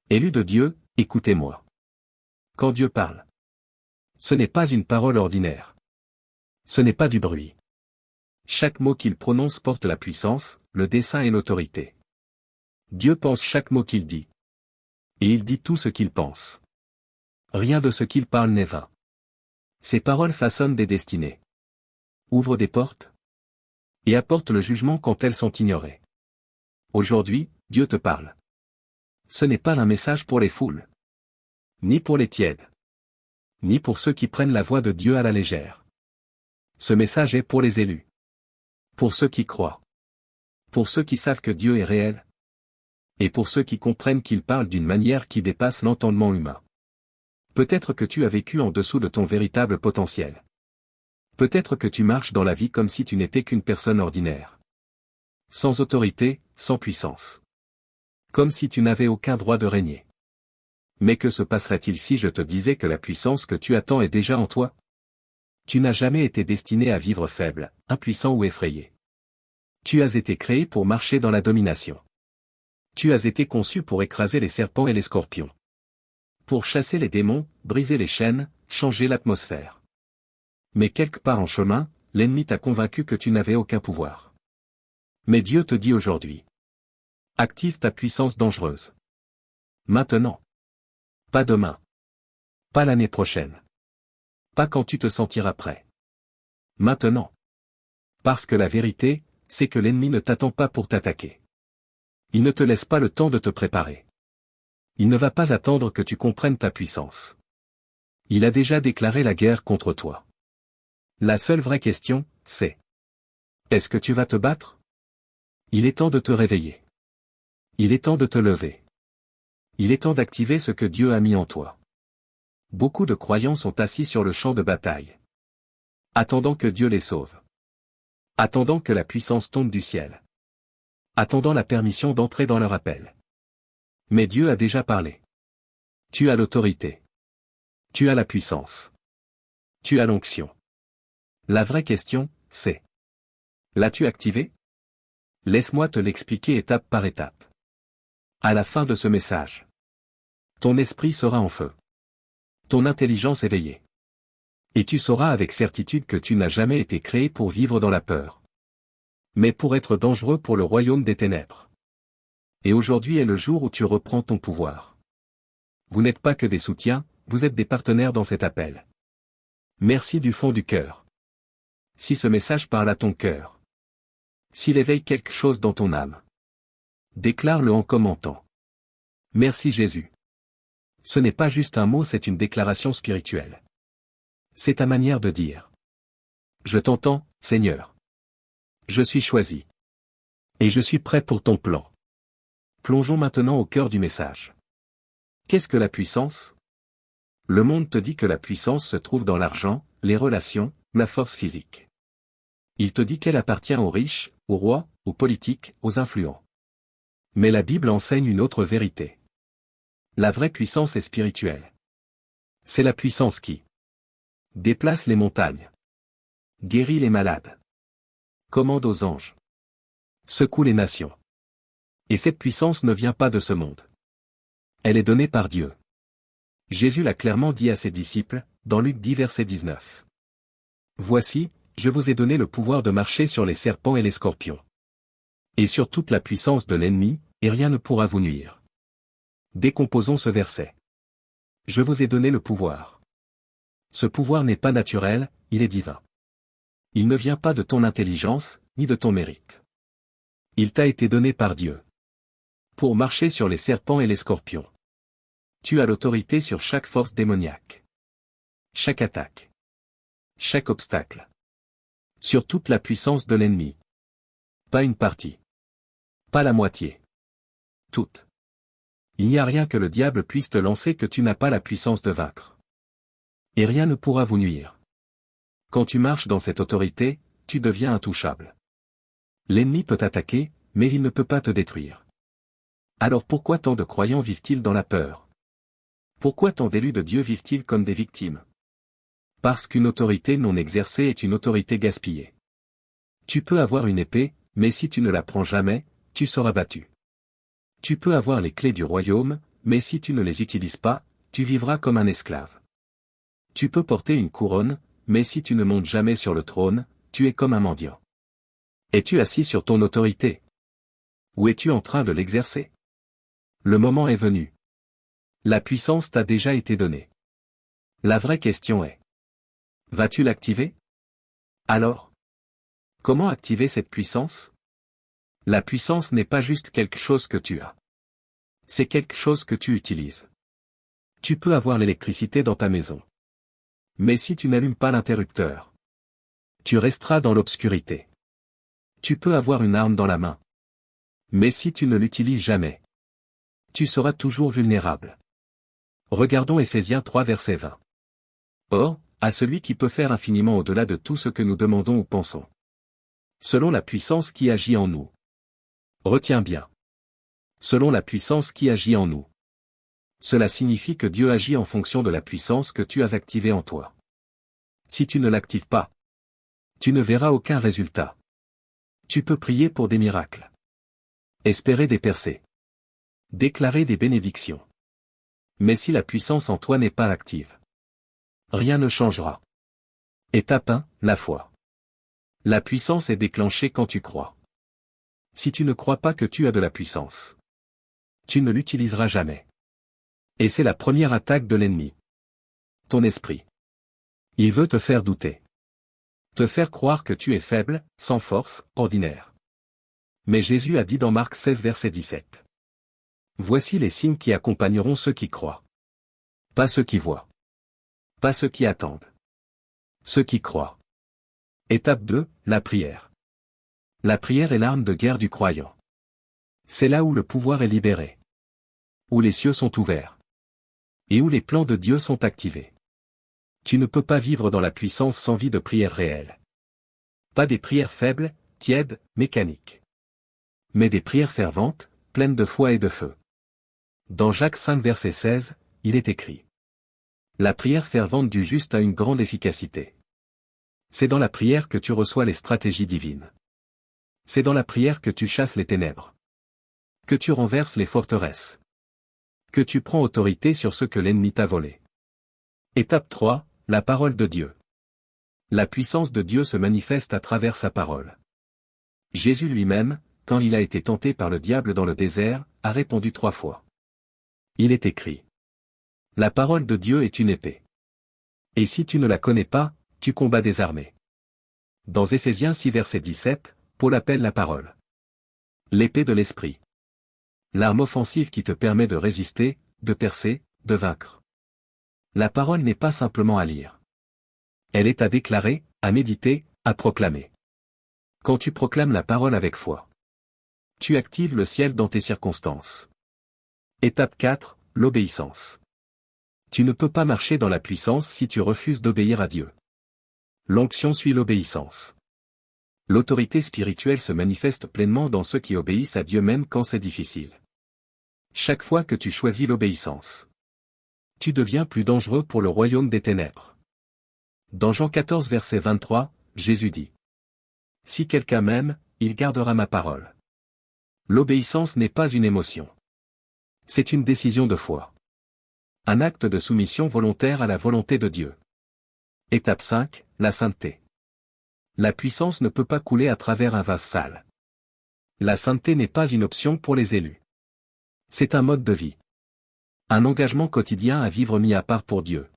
Élus de Dieu, écoutez-moi. Quand Dieu parle, ce n'est pas une parole ordinaire. Ce n'est pas du bruit. Chaque mot qu'il prononce porte la puissance, le dessein et l'autorité. Dieu pense chaque mot qu'il dit. Et il dit tout ce qu'il pense. Rien de ce qu'il parle n'est vain. Ses paroles façonnent des destinées. Ouvrent des portes. Et apportent le jugement quand elles sont ignorées. Aujourd'hui, Dieu te parle. Ce n'est pas un message pour les foules. Ni pour les tièdes. Ni pour ceux qui prennent la voix de Dieu à la légère. Ce message est pour les élus. Pour ceux qui croient. Pour ceux qui savent que Dieu est réel. Et pour ceux qui comprennent qu'il parle d'une manière qui dépasse l'entendement humain. Peut-être que tu as vécu en dessous de ton véritable potentiel. Peut-être que tu marches dans la vie comme si tu n'étais qu'une personne ordinaire. Sans autorité, sans puissance. Comme si tu n'avais aucun droit de régner. Mais que se passerait-il si je te disais que la puissance que tu attends est déjà en toi? Tu n'as jamais été destiné à vivre faible, impuissant ou effrayé. Tu as été créé pour marcher dans la domination. Tu as été conçu pour écraser les serpents et les scorpions. Pour chasser les démons, briser les chaînes, changer l'atmosphère. Mais quelque part en chemin, l'ennemi t'a convaincu que tu n'avais aucun pouvoir. Mais Dieu te dit aujourd'hui. Active ta puissance dangereuse. Maintenant. Pas demain. Pas l'année prochaine. Pas quand tu te sentiras prêt. Maintenant. Parce que la vérité, c'est que l'ennemi ne t'attend pas pour t'attaquer. Il ne te laisse pas le temps de te préparer. Il ne va pas attendre que tu comprennes ta puissance. Il a déjà déclaré la guerre contre toi. La seule vraie question, c'est: est-ce que tu vas te battre? Il est temps de te réveiller. Il est temps de te lever. Il est temps d'activer ce que Dieu a mis en toi. Beaucoup de croyants sont assis sur le champ de bataille. Attendant que Dieu les sauve. Attendant que la puissance tombe du ciel. Attendant la permission d'entrer dans leur appel. Mais Dieu a déjà parlé. Tu as l'autorité. Tu as la puissance. Tu as l'onction. La vraie question, c'est: l'as-tu activé? Laisse-moi te l'expliquer étape par étape. À la fin de ce message, ton esprit sera en feu. Ton intelligence éveillée. Et tu sauras avec certitude que tu n'as jamais été créé pour vivre dans la peur. Mais pour être dangereux pour le royaume des ténèbres. Et aujourd'hui est le jour où tu reprends ton pouvoir. Vous n'êtes pas que des soutiens, vous êtes des partenaires dans cet appel. Merci du fond du cœur. Si ce message parle à ton cœur. S'il éveille quelque chose dans ton âme. Déclare-le en commentant. Merci Jésus. Ce n'est pas juste un mot, c'est une déclaration spirituelle. C'est ta manière de dire: je t'entends, Seigneur. Je suis choisi. Et je suis prêt pour ton plan. Plongeons maintenant au cœur du message. Qu'est-ce que la puissance? Le monde te dit que la puissance se trouve dans l'argent, les relations, la force physique. Il te dit qu'elle appartient aux riches, aux rois, aux politiques, aux influents. Mais la Bible enseigne une autre vérité. La vraie puissance est spirituelle. C'est la puissance qui déplace les montagnes, guérit les malades, commande aux anges, secoue les nations. Et cette puissance ne vient pas de ce monde. Elle est donnée par Dieu. Jésus l'a clairement dit à ses disciples, dans Luc 10 verset 19. Voici, je vous ai donné le pouvoir de marcher sur les serpents et les scorpions. Et sur toute la puissance de l'ennemi, et rien ne pourra vous nuire. Décomposons ce verset. Je vous ai donné le pouvoir. Ce pouvoir n'est pas naturel, il est divin. Il ne vient pas de ton intelligence, ni de ton mérite. Il t'a été donné par Dieu. Pour marcher sur les serpents et les scorpions. Tu as l'autorité sur chaque force démoniaque. Chaque attaque. Chaque obstacle. Sur toute la puissance de l'ennemi. Pas une partie. Pas la moitié. Toute. Il n'y a rien que le diable puisse te lancer que tu n'as pas la puissance de vaincre. Et rien ne pourra vous nuire. Quand tu marches dans cette autorité, tu deviens intouchable. L'ennemi peut t'attaquer, mais il ne peut pas te détruire. Alors pourquoi tant de croyants vivent-ils dans la peur? Pourquoi tant d'élus de Dieu vivent-ils comme des victimes? Parce qu'une autorité non exercée est une autorité gaspillée. Tu peux avoir une épée, mais si tu ne la prends jamais, tu seras battu. Tu peux avoir les clés du royaume, mais si tu ne les utilises pas, tu vivras comme un esclave. Tu peux porter une couronne, mais si tu ne montes jamais sur le trône, tu es comme un mendiant. Es-tu assis sur ton autorité? Ou es-tu en train de l'exercer? Le moment est venu. La puissance t'a déjà été donnée. La vraie question est: vas-tu l'activer? Alors, comment activer cette puissance? La puissance n'est pas juste quelque chose que tu as. C'est quelque chose que tu utilises. Tu peux avoir l'électricité dans ta maison. Mais si tu n'allumes pas l'interrupteur, tu resteras dans l'obscurité. Tu peux avoir une arme dans la main. Mais si tu ne l'utilises jamais, tu seras toujours vulnérable. Regardons Ephésiens 3 verset 20. Or, à celui qui peut faire infiniment au-delà de tout ce que nous demandons ou pensons, selon la puissance qui agit en nous. Retiens bien. Selon la puissance qui agit en nous. Cela signifie que Dieu agit en fonction de la puissance que tu as activée en toi. Si tu ne l'actives pas, tu ne verras aucun résultat. Tu peux prier pour des miracles. Espérer des percées. Déclarer des bénédictions. Mais si la puissance en toi n'est pas active, rien ne changera. Étape 1, la foi. La puissance est déclenchée quand tu crois. Si tu ne crois pas que tu as de la puissance, tu ne l'utiliseras jamais. Et c'est la première attaque de l'ennemi. Ton esprit. Il veut te faire douter. Te faire croire que tu es faible, sans force, ordinaire. Mais Jésus a dit dans Marc 16 verset 17. Voici les signes qui accompagneront ceux qui croient. Pas ceux qui voient. Pas ceux qui attendent. Ceux qui croient. Étape 2, la prière. La prière est l'arme de guerre du croyant. C'est là où le pouvoir est libéré. Où les cieux sont ouverts. Et où les plans de Dieu sont activés. Tu ne peux pas vivre dans la puissance sans vie de prière réelle. Pas des prières faibles, tièdes, mécaniques. Mais des prières ferventes, pleines de foi et de feu. Dans Jacques 5 verset 16, il est écrit: la prière fervente du juste a une grande efficacité. C'est dans la prière que tu reçois les stratégies divines. C'est dans la prière que tu chasses les ténèbres. Que tu renverses les forteresses. Que tu prends autorité sur ce que l'ennemi t'a volé. Étape 3, la parole de Dieu. La puissance de Dieu se manifeste à travers sa parole. Jésus lui-même, quand il a été tenté par le diable dans le désert, a répondu 3 fois. Il est écrit: la parole de Dieu est une épée. Et si tu ne la connais pas, tu combats désarmé. Dans Éphésiens 6 verset 17, Paul appelle la parole l'épée de l'esprit. L'arme offensive qui te permet de résister, de percer, de vaincre. La parole n'est pas simplement à lire. Elle est à déclarer, à méditer, à proclamer. Quand tu proclames la parole avec foi, tu actives le ciel dans tes circonstances. Étape 4, l'obéissance. Tu ne peux pas marcher dans la puissance si tu refuses d'obéir à Dieu. L'onction suit l'obéissance. L'autorité spirituelle se manifeste pleinement dans ceux qui obéissent à Dieu même quand c'est difficile. Chaque fois que tu choisis l'obéissance, tu deviens plus dangereux pour le royaume des ténèbres. Dans Jean 14 verset 23, Jésus dit: si quelqu'un m'aime, il gardera ma parole. L'obéissance n'est pas une émotion. C'est une décision de foi. Un acte de soumission volontaire à la volonté de Dieu. Étape 5, la sainteté. La puissance ne peut pas couler à travers un vase sale. La sainteté n'est pas une option pour les élus. C'est un mode de vie. Un engagement quotidien à vivre mis à part pour Dieu.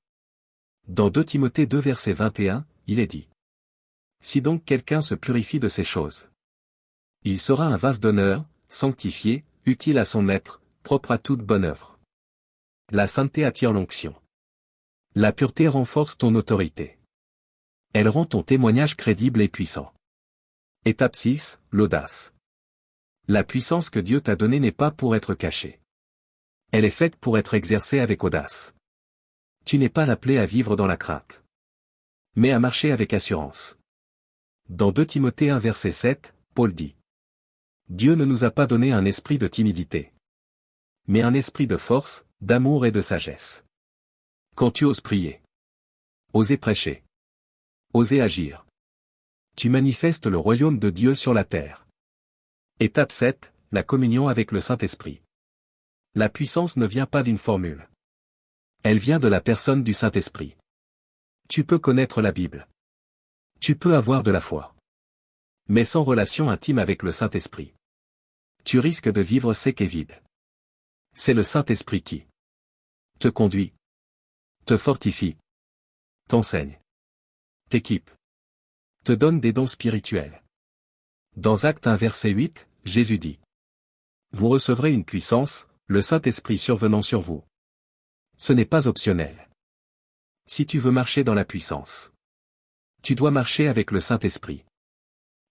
Dans 2 Timothée 2 verset 21, il est dit: si donc quelqu'un se purifie de ces choses, il sera un vase d'honneur, sanctifié, utile à son maître, propre à toute bonne œuvre. La sainteté attire l'onction. La pureté renforce ton autorité. Elle rend ton témoignage crédible et puissant. Étape 6, l'audace. La puissance que Dieu t'a donnée n'est pas pour être cachée. Elle est faite pour être exercée avec audace. Tu n'es pas appelé à vivre dans la crainte, mais à marcher avec assurance. Dans 2 Timothée 1 verset 7, Paul dit: Dieu ne nous a pas donné un esprit de timidité, mais un esprit de force, d'amour et de sagesse. Quand tu oses prier, oser prêcher, oser agir, tu manifestes le royaume de Dieu sur la terre. Étape 7, la communion avec le Saint-Esprit. La puissance ne vient pas d'une formule. Elle vient de la personne du Saint-Esprit. Tu peux connaître la Bible. Tu peux avoir de la foi. Mais sans relation intime avec le Saint-Esprit, tu risques de vivre sec et vide. C'est le Saint-Esprit qui te conduit, te fortifie, t'enseigne, t'équipe, te donne des dons spirituels. Dans Actes 1 verset 8, Jésus dit: Vous recevrez une puissance, le Saint-Esprit survenant sur vous. Ce n'est pas optionnel. Si tu veux marcher dans la puissance, tu dois marcher avec le Saint-Esprit.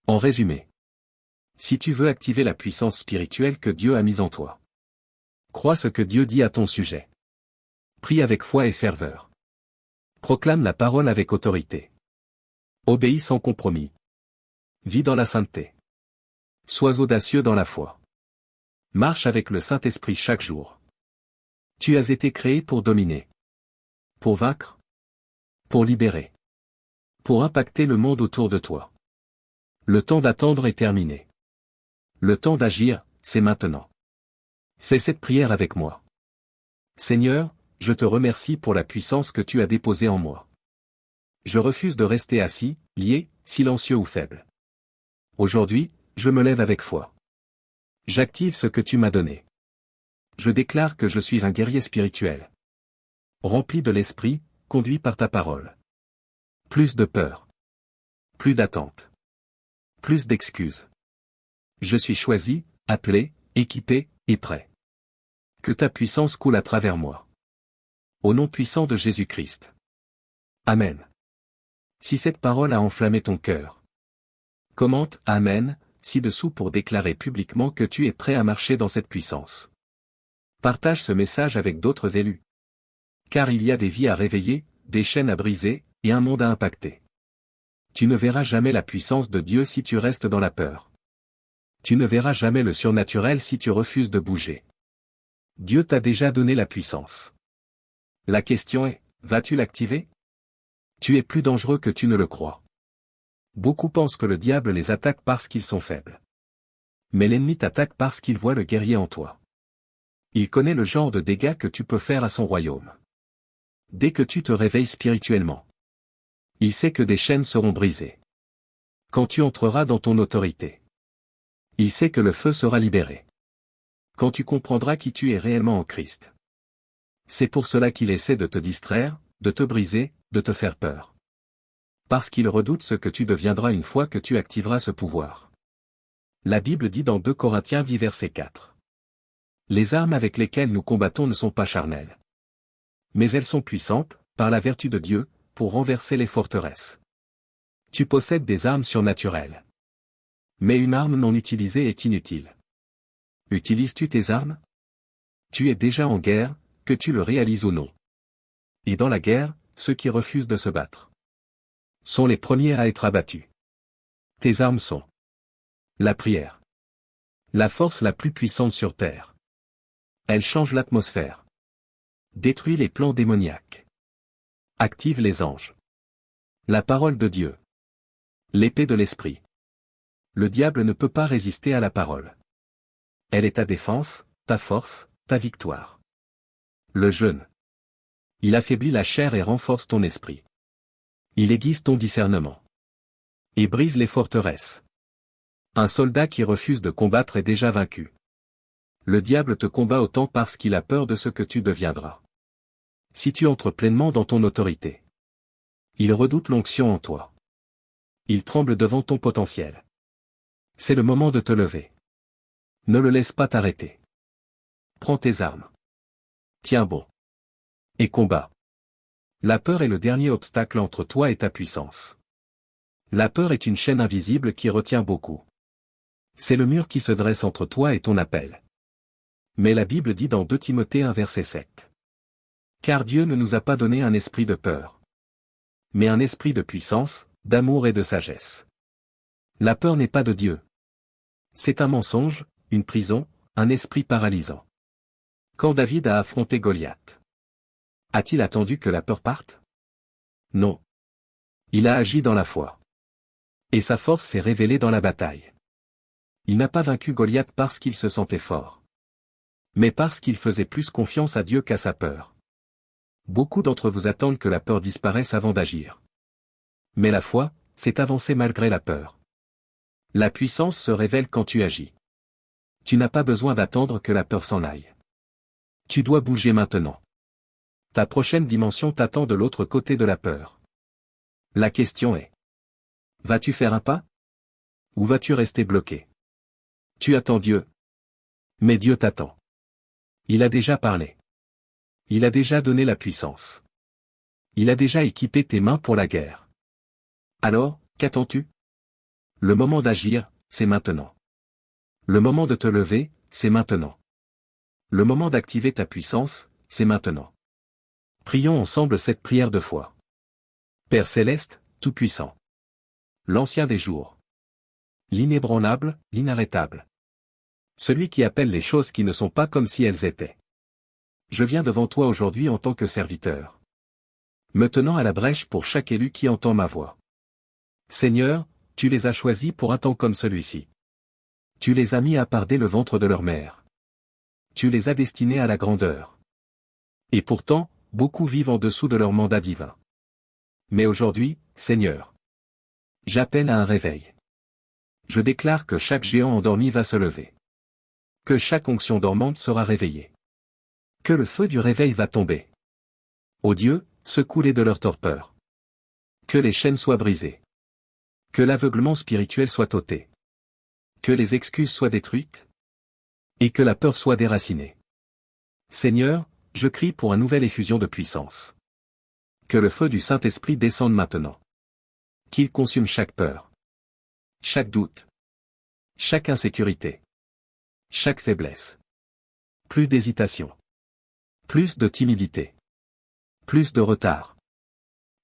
En résumé, si tu veux activer la puissance spirituelle que Dieu a mise en toi, crois ce que Dieu dit à ton sujet. Prie avec foi et ferveur. Proclame la parole avec autorité. Obéis sans compromis. Vis dans la sainteté. Sois audacieux dans la foi. Marche avec le Saint-Esprit chaque jour. Tu as été créé pour dominer. Pour vaincre. Pour libérer. Pour impacter le monde autour de toi. Le temps d'attendre est terminé. Le temps d'agir, c'est maintenant. Fais cette prière avec moi. Seigneur, je te remercie pour la puissance que tu as déposée en moi. Je refuse de rester assis, lié, silencieux ou faible. Aujourd'hui, je me lève avec foi. J'active ce que tu m'as donné. Je déclare que je suis un guerrier spirituel. Rempli de l'esprit, conduit par ta parole. Plus de peur. Plus d'attente. Plus d'excuses. Je suis choisi, appelé, équipé, et prêt. Que ta puissance coule à travers moi. Au nom puissant de Jésus-Christ. Amen. Si cette parole a enflammé ton cœur, commente Amen ci-dessous pour déclarer publiquement que tu es prêt à marcher dans cette puissance. Partage ce message avec d'autres élus. Car il y a des vies à réveiller, des chaînes à briser, et un monde à impacter. Tu ne verras jamais la puissance de Dieu si tu restes dans la peur. Tu ne verras jamais le surnaturel si tu refuses de bouger. Dieu t'a déjà donné la puissance. La question est, vas-tu l'activer? Tu es plus dangereux que tu ne le crois. Beaucoup pensent que le diable les attaque parce qu'ils sont faibles. Mais l'ennemi t'attaque parce qu'il voit le guerrier en toi. Il connaît le genre de dégâts que tu peux faire à son royaume. Dès que tu te réveilles spirituellement, il sait que des chaînes seront brisées. Quand tu entreras dans ton autorité, il sait que le feu sera libéré. Quand tu comprendras qui tu es réellement en Christ. C'est pour cela qu'il essaie de te distraire, de te briser, de te faire peur. Parce qu'il redoute ce que tu deviendras une fois que tu activeras ce pouvoir. La Bible dit dans 2 Corinthiens 10 verset 4. Les armes avec lesquelles nous combattons ne sont pas charnelles. Mais elles sont puissantes, par la vertu de Dieu, pour renverser les forteresses. Tu possèdes des armes surnaturelles. Mais une arme non utilisée est inutile. Utilises-tu tes armes? Tu es déjà en guerre, que tu le réalises ou non. Et dans la guerre, ceux qui refusent de se battre sont les premiers à être abattus. Tes armes sont la prière. La force la plus puissante sur terre. Elle change l'atmosphère. Détruit les plans démoniaques. Active les anges. La parole de Dieu. L'épée de l'esprit. Le diable ne peut pas résister à la parole. Elle est ta défense, ta force, ta victoire. Le jeûne. Il affaiblit la chair et renforce ton esprit. Il aiguise ton discernement. Et brise les forteresses. Un soldat qui refuse de combattre est déjà vaincu. Le diable te combat autant parce qu'il a peur de ce que tu deviendras. Si tu entres pleinement dans ton autorité, il redoute l'onction en toi. Il tremble devant ton potentiel. C'est le moment de te lever. Ne le laisse pas t'arrêter. Prends tes armes. Tiens bon. Et combat. La peur est le dernier obstacle entre toi et ta puissance. La peur est une chaîne invisible qui retient beaucoup. C'est le mur qui se dresse entre toi et ton appel. Mais la Bible dit dans 2 Timothée 1 verset 7. Car Dieu ne nous a pas donné un esprit de peur, mais un esprit de puissance, d'amour et de sagesse. La peur n'est pas de Dieu. C'est un mensonge, une prison, un esprit paralysant. Quand David a affronté Goliath, a-t-il attendu que la peur parte? Non. Il a agi dans la foi. Et sa force s'est révélée dans la bataille. Il n'a pas vaincu Goliath parce qu'il se sentait fort. mais parce qu'ils faisaient plus confiance à Dieu qu'à sa peur. Beaucoup d'entre vous attendent que la peur disparaisse avant d'agir. Mais la foi, c'est avancer malgré la peur. La puissance se révèle quand tu agis. Tu n'as pas besoin d'attendre que la peur s'en aille. Tu dois bouger maintenant. Ta prochaine dimension t'attend de l'autre côté de la peur. La question est: vas-tu faire un pas? Ou vas-tu rester bloqué? Tu attends Dieu. Mais Dieu t'attend. Il a déjà parlé. Il a déjà donné la puissance. Il a déjà équipé tes mains pour la guerre. Alors, qu'attends-tu? Le moment d'agir, c'est maintenant. Le moment de te lever, c'est maintenant. Le moment d'activer ta puissance, c'est maintenant. Prions ensemble cette prière de foi. Père céleste, tout-puissant. L'ancien des jours. L'inébranlable, l'inarrêtable. Celui qui appelle les choses qui ne sont pas comme si elles étaient. Je viens devant toi aujourd'hui en tant que serviteur. Me tenant à la brèche pour chaque élu qui entend ma voix. Seigneur, tu les as choisis pour un temps comme celui-ci. Tu les as mis à part dès le ventre de leur mère. Tu les as destinés à la grandeur. Et pourtant, beaucoup vivent en dessous de leur mandat divin. Mais aujourd'hui, Seigneur, j'appelle à un réveil. Je déclare que chaque géant endormi va se lever. Que chaque onction dormante sera réveillée. Que le feu du réveil va tomber. Ô Dieu, secoue-les de leur torpeur. Que les chaînes soient brisées. Que l'aveuglement spirituel soit ôté. Que les excuses soient détruites. Et que la peur soit déracinée. Seigneur, je crie pour une nouvelle effusion de puissance. Que le feu du Saint-Esprit descende maintenant. Qu'il consume chaque peur. Chaque doute. Chaque insécurité. Chaque faiblesse. Plus d'hésitation. Plus de timidité. Plus de retard.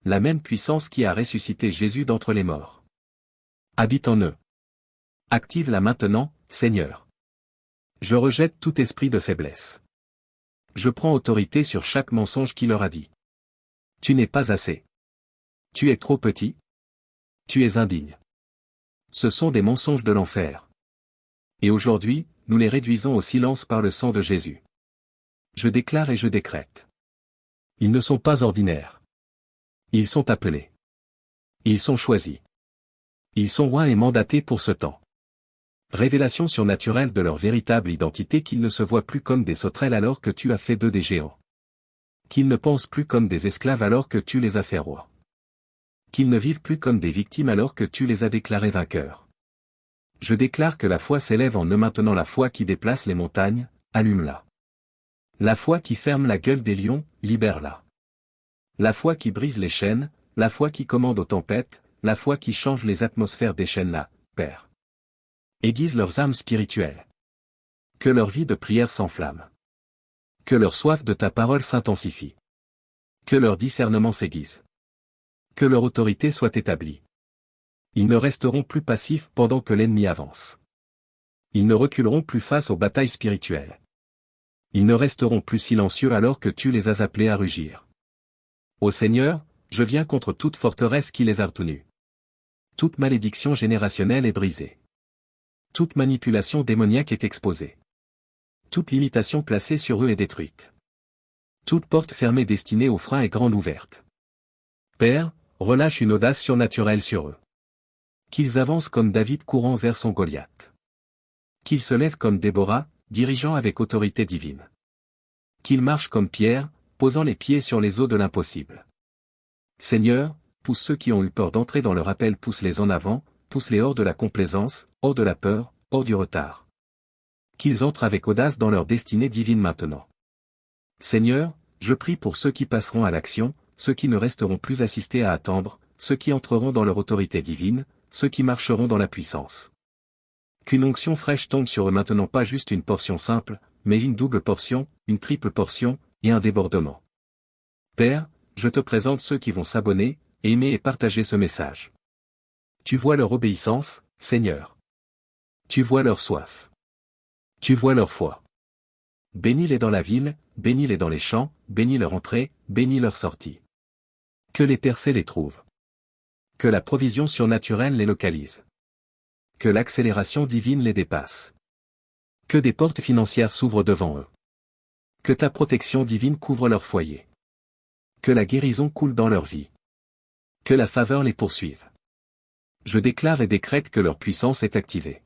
La même puissance qui a ressuscité Jésus d'entre les morts. Habite en eux. Active-la maintenant, Seigneur. Je rejette tout esprit de faiblesse. Je prends autorité sur chaque mensonge qui leur a dit. Tu n'es pas assez. Tu es trop petit. Tu es indigne. Ce sont des mensonges de l'enfer. Et aujourd'hui, nous les réduisons au silence par le sang de Jésus. Je déclare et je décrète. Ils ne sont pas ordinaires. Ils sont appelés. Ils sont choisis. Ils sont oints et mandatés pour ce temps. Révélation surnaturelle de leur véritable identité, qu'ils ne se voient plus comme des sauterelles alors que tu as fait d'eux des géants. Qu'ils ne pensent plus comme des esclaves alors que tu les as fait rois. Qu'ils ne vivent plus comme des victimes alors que tu les as déclarés vainqueurs. Je déclare que la foi s'élève en eux maintenant, la foi qui déplace les montagnes, allume-la. La foi qui ferme la gueule des lions, libère-la. La foi qui brise les chaînes, la foi qui commande aux tempêtes, la foi qui change les atmosphères, déchaîne-la, Père. Aiguise leurs âmes spirituelles. Que leur vie de prière s'enflamme. Que leur soif de ta parole s'intensifie. Que leur discernement s'aiguise. Que leur autorité soit établie. Ils ne resteront plus passifs pendant que l'ennemi avance. Ils ne reculeront plus face aux batailles spirituelles. Ils ne resteront plus silencieux alors que tu les as appelés à rugir. Ô Seigneur, je viens contre toute forteresse qui les a retenus. Toute malédiction générationnelle est brisée. Toute manipulation démoniaque est exposée. Toute limitation placée sur eux est détruite. Toute porte fermée destinée aux freins est grande ouverte. Père, relâche une audace surnaturelle sur eux. Qu'ils avancent comme David courant vers son Goliath. Qu'ils se lèvent comme Déborah, dirigeant avec autorité divine. Qu'ils marchent comme Pierre, posant les pieds sur les eaux de l'impossible. Seigneur, pousse ceux qui ont eu peur d'entrer dans leur appel, pousse-les en avant, pousse-les hors de la complaisance, hors de la peur, hors du retard. Qu'ils entrent avec audace dans leur destinée divine maintenant. Seigneur, je prie pour ceux qui passeront à l'action, ceux qui ne resteront plus assistés à attendre, ceux qui entreront dans leur autorité divine, ceux qui marcheront dans la puissance. Qu'une onction fraîche tombe sur eux maintenant, pas juste une portion simple, mais une double portion, une triple portion, et un débordement. Père, je te présente ceux qui vont s'abonner, aimer et partager ce message. Tu vois leur obéissance, Seigneur. Tu vois leur soif. Tu vois leur foi. Bénis-les dans la ville, bénis-les dans les champs, bénis leur entrée, bénis leur sortie. Que les percées les trouvent. Que la provision surnaturelle les localise. Que l'accélération divine les dépasse. Que des portes financières s'ouvrent devant eux. Que ta protection divine couvre leur foyer. Que la guérison coule dans leur vie. Que la faveur les poursuive. Je déclare et décrète que leur puissance est activée.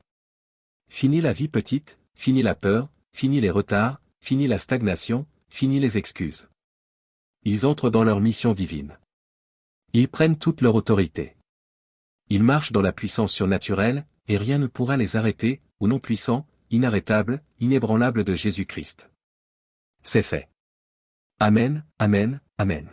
Fini la vie petite, fini la peur, fini les retards, fini la stagnation, fini les excuses. Ils entrent dans leur mission divine. Ils prennent toute leur autorité. Ils marchent dans la puissance surnaturelle, et rien ne pourra les arrêter, au nom puissant, inarrêtable, inébranlable de Jésus-Christ. C'est fait. Amen, amen, amen.